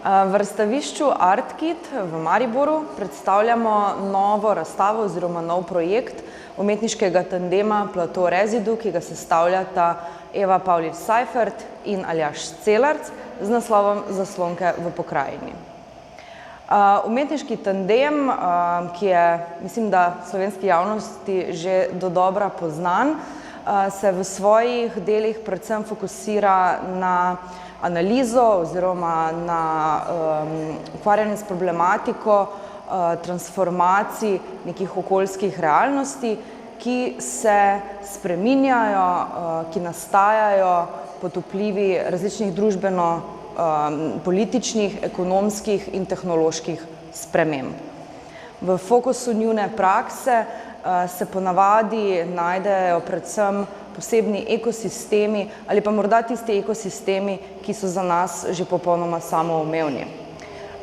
V razstavišču ArtKit v Mariboru predstavljamo novo razstavo oziroma nov projekt umetniškega tandema Plateau Residus, ki ga sestavljata Eva Pavlič-Seifert in Aljaž Celarc z naslovom Zaslonke v pokrajini. Umetniški tandem, ki je, mislim, da slovenski javnosti že dodobra poznan, se v svojih delih predvsem fokusira na analizo oziroma na ukvarjanje s problematiko transformacij nekih okoljskih realnosti, ki se spreminjajo, ki nastajajo pod vplivi različnih družbeno-političnih, ekonomskih in tehnoloških sprememb. V fokusu njune prakse se ponavadi najdejo predvsem posebni ekosistemi ali pa morda tisti ekosistemi, ki so za nas že popolnoma samoumevni.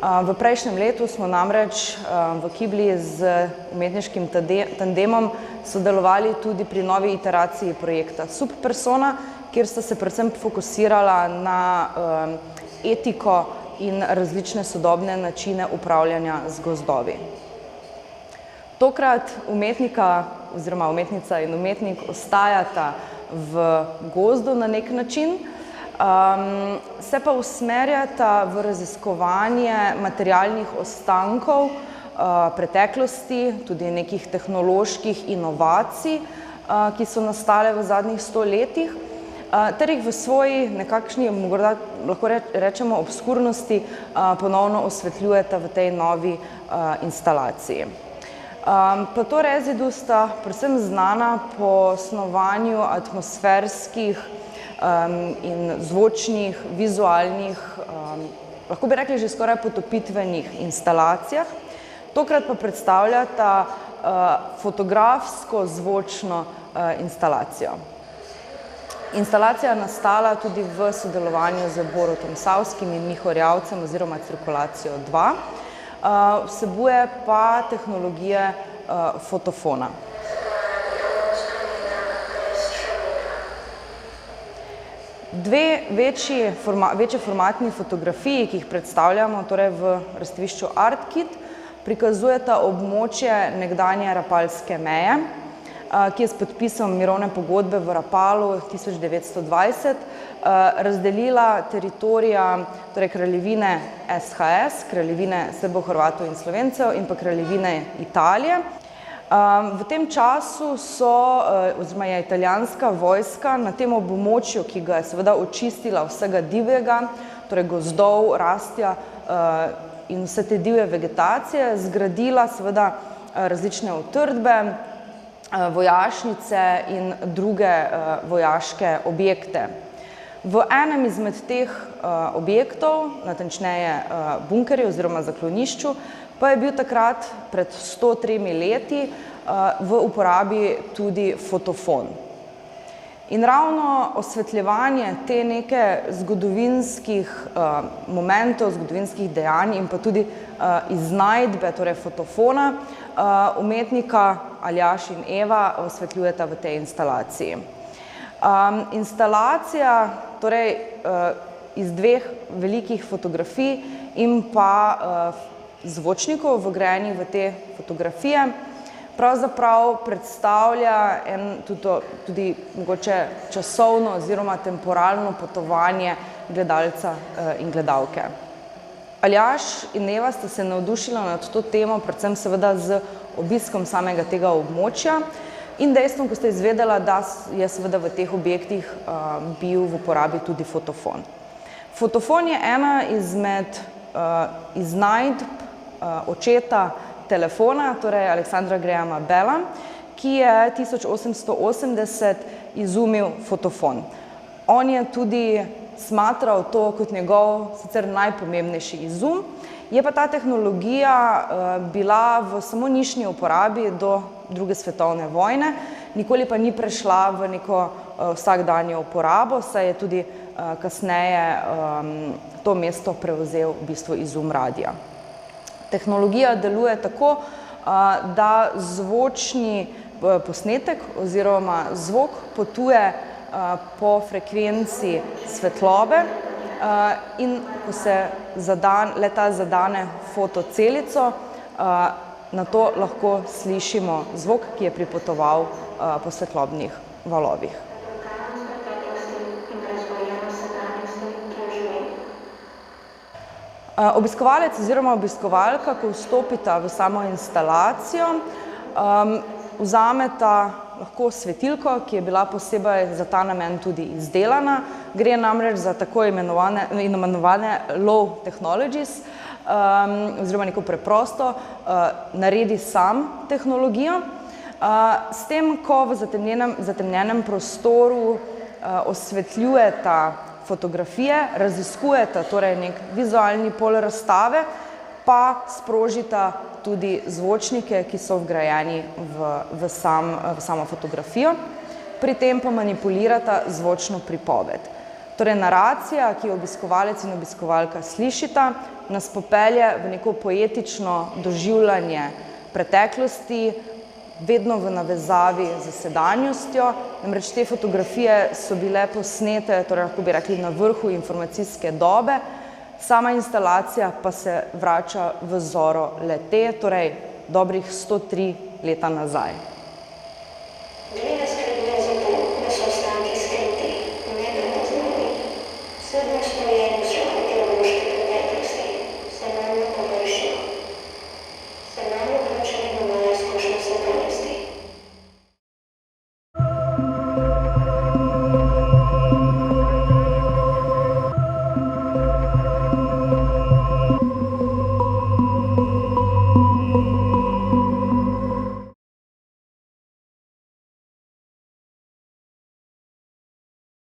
V prejšnjem letu smo namreč v Kibli z umetniškim tandemom sodelovali tudi pri novi iteraciji projekta Subpersona, kjer sta se predvsem fokusirala na etiko in različne sodobne načine upravljanja z gozdovi. Tokrat umetnika oziroma umetnica in umetnik ostajata v gozdu na nek način, se pa usmerjata v raziskovanje materialnih ostankov preteklosti, tudi nekih tehnoloških inovacij, ki so nastale v zadnjih 100 letih, ter jih v svoji nekakšni, morda lahko rečemo, obskurnosti ponovno osvetljujeta v tej novi instalaciji. Plateau Residus sta predvsem znana po snovanju atmosferskih in zvočnih, vizualnih, lahko bi rekli že skoraj potopitvenih instalacijah. Tokrat pa predstavljata fotografsko-zvočno instalacijo. Instalacija je nastala tudi v sodelovanju z Borutom Savskim in Miho Erjavcem oziroma Cirkulacijo 2. Vsebuje pa tehnologije fotofona. Dve večjeformatni fotografiji, ki jih predstavljamo torej v razstavišču ArtKit, prikazujeta območje nekdanje rapalske meje, ki je s podpisom mirovne pogodbe v Rapalu 1920 razdelila teritorija, torej kraljevine SHS, kraljevine Srbov, Hrvatov in Slovencev in pa kraljevine Italije. V tem času oziroma je italijanska vojska na tem območju, ki ga je seveda očistila vsega divjega, torej gozdov, rastja in vse te divje vegetacije, zgradila seveda različne utrdbe, vojašnice in druge vojaške objekte. V enem izmed teh objektov, natančneje bunkerju oziroma zaklonišču, pa je bil takrat pred 103 leti v uporabi tudi fotofon. In ravno osvetljevanje te neke zgodovinskih momentov, zgodovinskih dejanj in pa tudi iznajdbe, torej fotofona, umetnika Aljaž in Eva osvetljujeta v tej instalaciji. Instalacija torej iz dveh velikih fotografij in pa zvočnikov vgrajenih v te fotografije pravzaprav predstavlja tudi mogoče časovno oziroma temporalno potovanje gledalca in gledalke. Aljaž in Eva sta se navdušila nad to temo, predvsem seveda z obiskom samega tega območja in dejstvom, ko sta izvedela, da je seveda v teh objektih bil v uporabi tudi fotofon. Fotofon je ena izmed iznajdb očeta telefona, torej Alexandra Grahama Bella, ki je 1880 izumil fotofon. On je tudi smatral to kot njegov sicer najpomembnejši izum, je pa ta tehnologija bila v samo nišni uporabi do druge svetovne vojne, nikoli pa ni prešla v neko vsakdanjo uporabo, saj je tudi kasneje to mesto prevzel v bistvu izum radia. Tehnologija deluje tako, da zvočni posnetek oziroma zvok potuje po frekvenci svetlobe in ko se le-ta zadane fotocelico, na to lahko slišimo zvok, ki je pripotoval po svetlobnih valovih. Obiskovalec oziroma obiskovalka, ko vstopita v samo instalacijo, vzameta lahko svetilko, ki je bila posebej za ta namen tudi izdelana. Gre namreč za tako imenovane low technologies, oziroma neko preprosto naredi sam tehnologijo. S tem, ko v zatemnjenem prostoru osvetljujeta fotografije, raziskujeta torej nek vizualni pol razstave, pa sprožita tudi zvočnike, ki so vgrajeni v samo fotografijo. Pri tem pa manipulirata zvočno pripoved. Torej naracija, ki jo obiskovalec in obiskovalka slišita, nas popelje v neko poetično doživljanje preteklosti, vedno v navezavi z sedanjostjo. Namreč te fotografije so bile posnete, torej lahko bi rekli, na vrhu informacijske dobe, sama instalacija pa se vrača v zoro le-te, torej dobrih 103 leta nazaj.